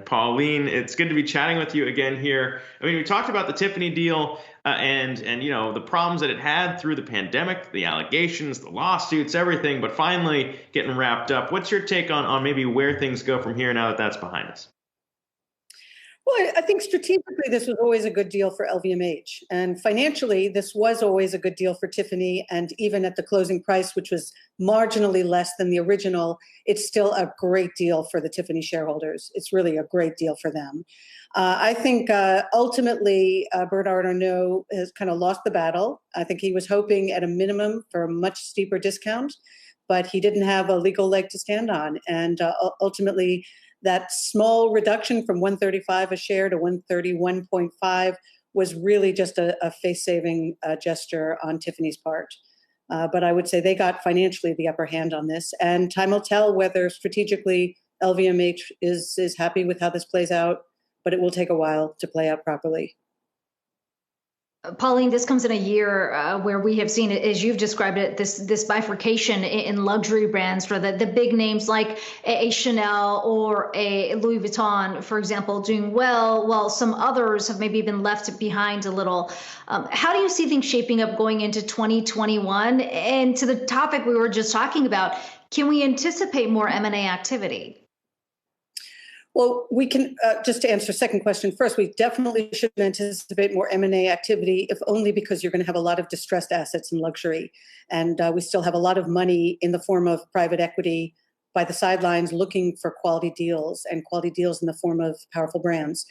And Pauline, it's good to be chatting with you again here. I mean, we talked about the Tiffany deal and the problems that it had through the pandemic, the allegations, the lawsuits, everything, but finally getting wrapped up. What's your take on maybe where things go from here now that that's behind us? Well, I think strategically this was always a good deal for LVMH. And financially, this was always a good deal for Tiffany. And even at the closing price, which was marginally less than the original, it's still a great deal for the Tiffany shareholders. It's really a great deal for them. I think ultimately, Bernard Arnault has kind of lost the battle. I think he was hoping at a minimum for a much steeper discount, but he didn't have a legal leg to stand on. And ultimately, that small reduction from 135 a share to 131.5 was really just a face-saving gesture on Tiffany's part. But I would say they got financially the upper hand on this. And time will tell whether strategically LVMH is happy with how this plays out, but it will take a while to play out properly. Pauline, this comes in a year where we have seen, as you've described it, this bifurcation in luxury brands for the big names like a Chanel or a Louis Vuitton, for example, doing well, while some others have maybe been left behind a little. How do you see things shaping up going into 2021? And to the topic we were just talking about, can we anticipate more M&A activity? Well, we can, just to answer the second question first, we definitely should anticipate more M&A activity, if only because you're going to have a lot of distressed assets in luxury. And we still have a lot of money in the form of private equity by the sidelines looking for quality deals, and quality deals in the form of powerful brands.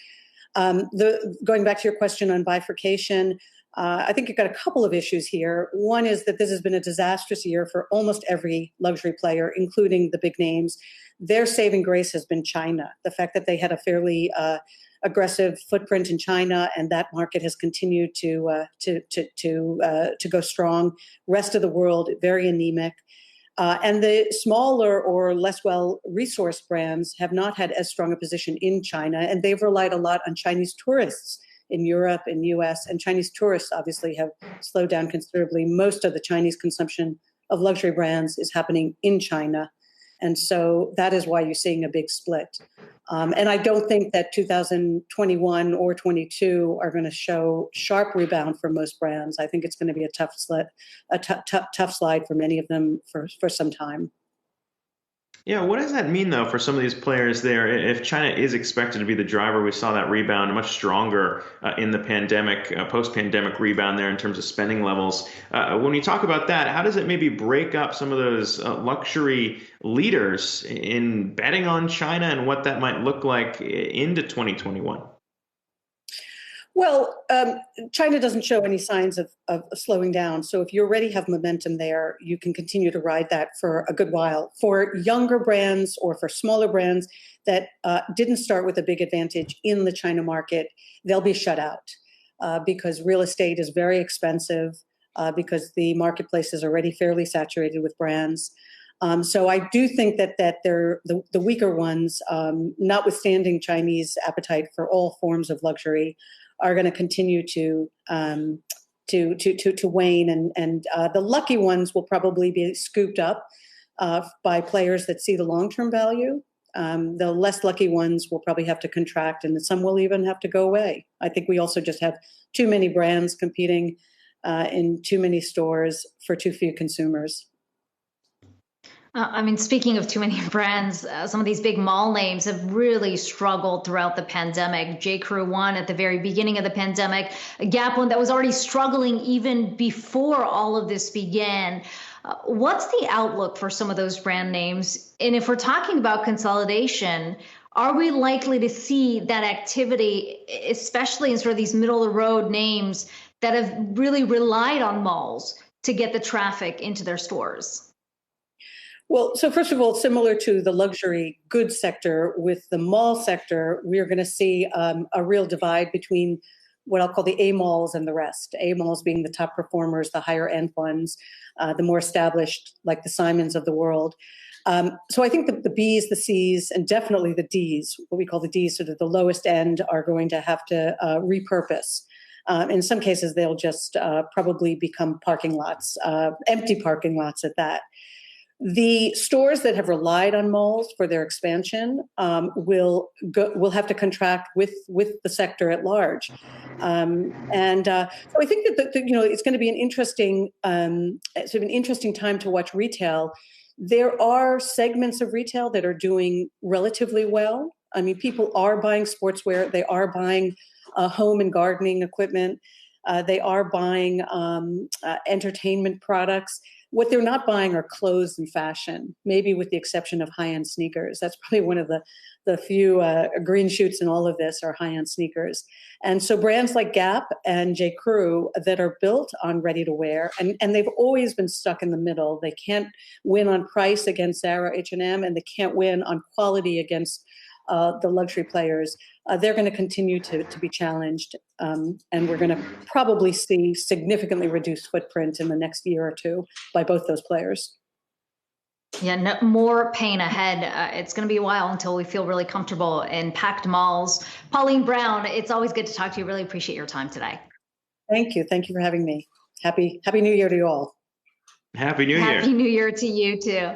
Going back to your question on bifurcation, I think you've got a couple of issues here. One is that this has been a disastrous year for almost every luxury player, including the big names. Their saving grace has been China. The fact that they had a fairly aggressive footprint in China, and that market has continued to go strong. Rest of the world very anemic, and the smaller or less well-resourced brands have not had as strong a position in China, and they've relied a lot on Chinese tourists in Europe and US, and Chinese tourists obviously have slowed down considerably. Most of the Chinese consumption of luxury brands is happening in China. And so that is why you're seeing a big split. And I don't think that 2021 or 22 are going to show sharp rebound for most brands. I think it's going to be a tough slide for many of them for some time. Yeah, what does that mean, though, for some of these players there? If China is expected to be the driver, we saw that rebound much stronger in the pandemic, post-pandemic rebound there in terms of spending levels. When we talk about that, how does it maybe break up some of those luxury leaders in betting on China and what that might look like into 2021? Well, China doesn't show any signs of slowing down. So if you already have momentum there, you can continue to ride that for a good while. For younger brands or for smaller brands that didn't start with a big advantage in the China market, they'll be shut out because real estate is very expensive, because the marketplace is already fairly saturated with brands. So I do think that they're the weaker ones, notwithstanding Chinese appetite for all forms of luxury, are going to continue to wane, and the lucky ones will probably be scooped up by players that see the long-term value. The less lucky ones will probably have to contract, and some will even have to go away. I think we also just have too many brands competing in too many stores for too few consumers. I mean, speaking of too many brands, some of these big mall names have really struggled throughout the pandemic. J.Crew one at the very beginning of the pandemic, Gap one that was already struggling even before all of this began. What's the outlook for some of those brand names? And if we're talking about consolidation, are we likely to see that activity, especially in sort of these middle of the road names that have really relied on malls to get the traffic into their stores? Well, so first of all, similar to the luxury goods sector, with the mall sector, we're going to see a real divide between what I'll call the A malls and the rest. A malls being the top performers, the higher end ones, the more established, like the Simons of the world. So I think the Bs, the Cs, and definitely the Ds, what we call the Ds, sort of the lowest end, are going to have to repurpose. In some cases, they'll just probably become parking lots, empty parking lots at that. The stores that have relied on malls for their expansion will have to contract with the sector at large, so I think that it's going to be an interesting time to watch retail. There are segments of retail that are doing relatively well. I mean, people are buying sportswear, they are buying home and gardening equipment, they are buying entertainment products. What they're not buying are clothes and fashion, maybe with the exception of high-end sneakers. That's probably one of the few green shoots in all of this are high-end sneakers. And so brands like Gap and J. Crew that are built on ready-to-wear, and they've always been stuck in the middle. They can't win on price against Zara, H&M, and they can't win on quality against the luxury players. They're going to continue to be challenged, and we're going to probably see significantly reduced footprint in the next year or two by both those players. Yeah, no, more pain ahead. It's going to be a while until we feel really comfortable in packed malls. Pauline Brown, it's always good to talk to you. Really appreciate your time today. Thank you. Thank you for having me. Happy New Year to you all. Happy New Year. Happy New Year to you too.